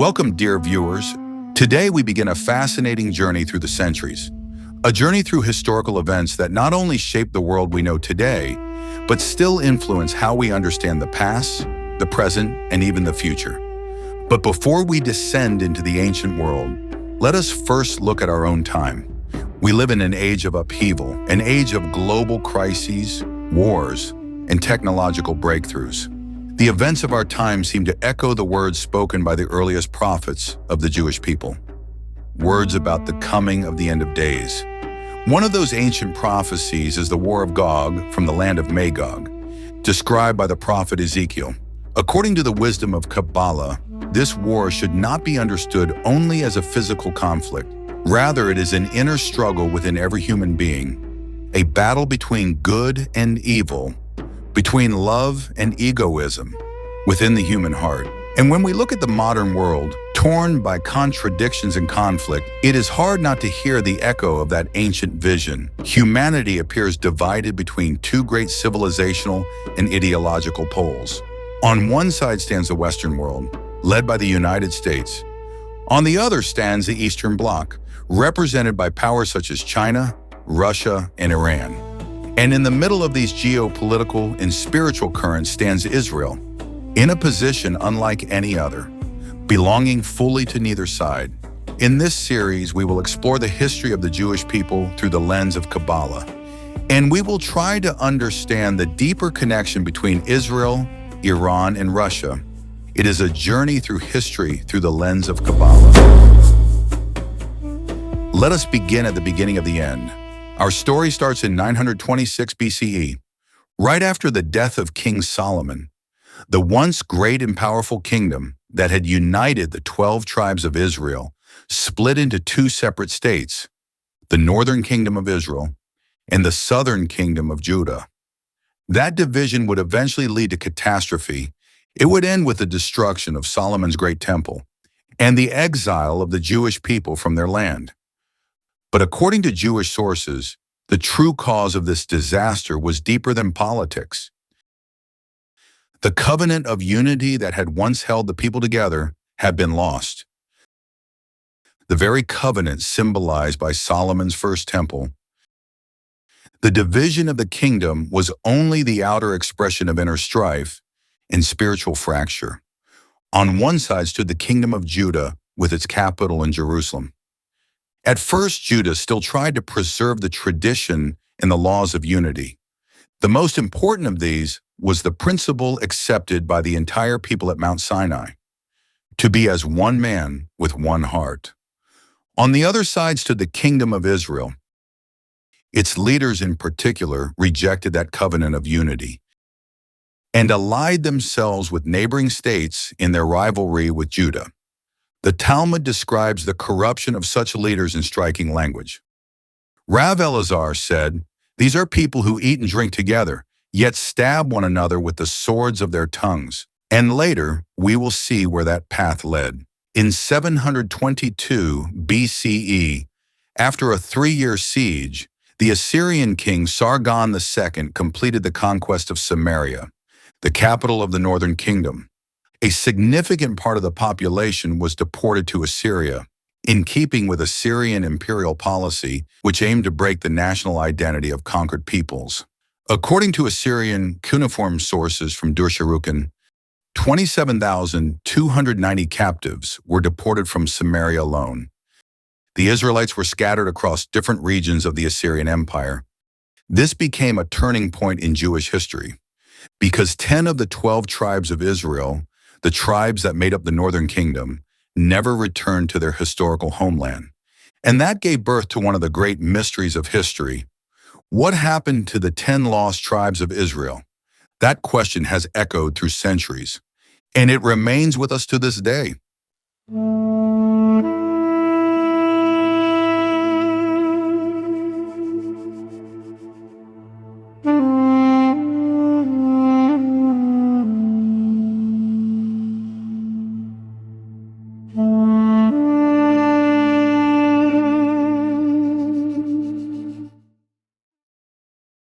Welcome, dear viewers. Today we begin a fascinating journey through the centuries. A journey through historical events that not only shape the world we know today, but still influence how we understand the past, the present, and even the future. But before we descend into the ancient world, let us first look at our own time. We live in an age of upheaval, an age of global crises, wars, and technological breakthroughs. The events of our time seem to echo the words spoken by the earliest prophets of the Jewish people. Words about the coming of the end of days. One of those ancient prophecies is the War of Gog from the land of Magog, described by the prophet Ezekiel. According to the wisdom of Kabbalah, this war should not be understood only as a physical conflict. Rather, it is an inner struggle within every human being, a battle between good and evil, between love and egoism within the human heart. And when we look at the modern world, torn by contradictions and conflict, it is hard not to hear the echo of that ancient vision. Humanity appears divided between two great civilizational and ideological poles. On one side stands the Western world, led by the United States. On the other stands the Eastern Bloc, represented by powers such as China, Russia, and Iran. And in the middle of these geopolitical and spiritual currents stands Israel, in a position unlike any other, belonging fully to neither side. In this series, we will explore the history of the Jewish people through the lens of Kabbalah, and we will try to understand the deeper connection between Israel, Iran, and Russia. It is a journey through history through the lens of Kabbalah. Let us begin at the beginning of the end. Our story starts in 926 BCE, right after the death of King Solomon. The once great and powerful kingdom that had united the 12 tribes of Israel split into two separate states, the northern kingdom of Israel and the southern kingdom of Judah. That division would eventually lead to catastrophe. It would end with the destruction of Solomon's great temple and the exile of the Jewish people from their land. But according to Jewish sources, the true cause of this disaster was deeper than politics. The covenant of unity that had once held the people together had been lost. The very covenant symbolized by Solomon's first temple. The division of the kingdom was only the outer expression of inner strife and spiritual fracture. On one side stood the kingdom of Judah with its capital in Jerusalem. At first, Judah still tried to preserve the tradition and the laws of unity. The most important of these was the principle accepted by the entire people at Mount Sinai, to be as one man with one heart. On the other side stood the kingdom of Israel. Its leaders in particular rejected that covenant of unity and allied themselves with neighboring states in their rivalry with Judah. The Talmud describes the corruption of such leaders in striking language. Rav Elazar said, "These are people who eat and drink together, yet stab one another with the swords of their tongues." And later, we will see where that path led. In 722 BCE, after a 3-year siege, the Assyrian king Sargon II completed the conquest of Samaria, the capital of the northern kingdom. A significant part of the population was deported to Assyria, in keeping with Assyrian imperial policy, which aimed to break the national identity of conquered peoples. According to Assyrian cuneiform sources from Dur-Sharrukin, 27,290 captives were deported from Samaria alone. The Israelites were scattered across different regions of the Assyrian Empire. This became a turning point in Jewish history, because 10 of the 12 tribes of Israel, the tribes that made up the northern kingdom, never returned to their historical homeland. And that gave birth to one of the great mysteries of history. What happened to the 10 lost tribes of Israel? That question has echoed through centuries, and it remains with us to this day.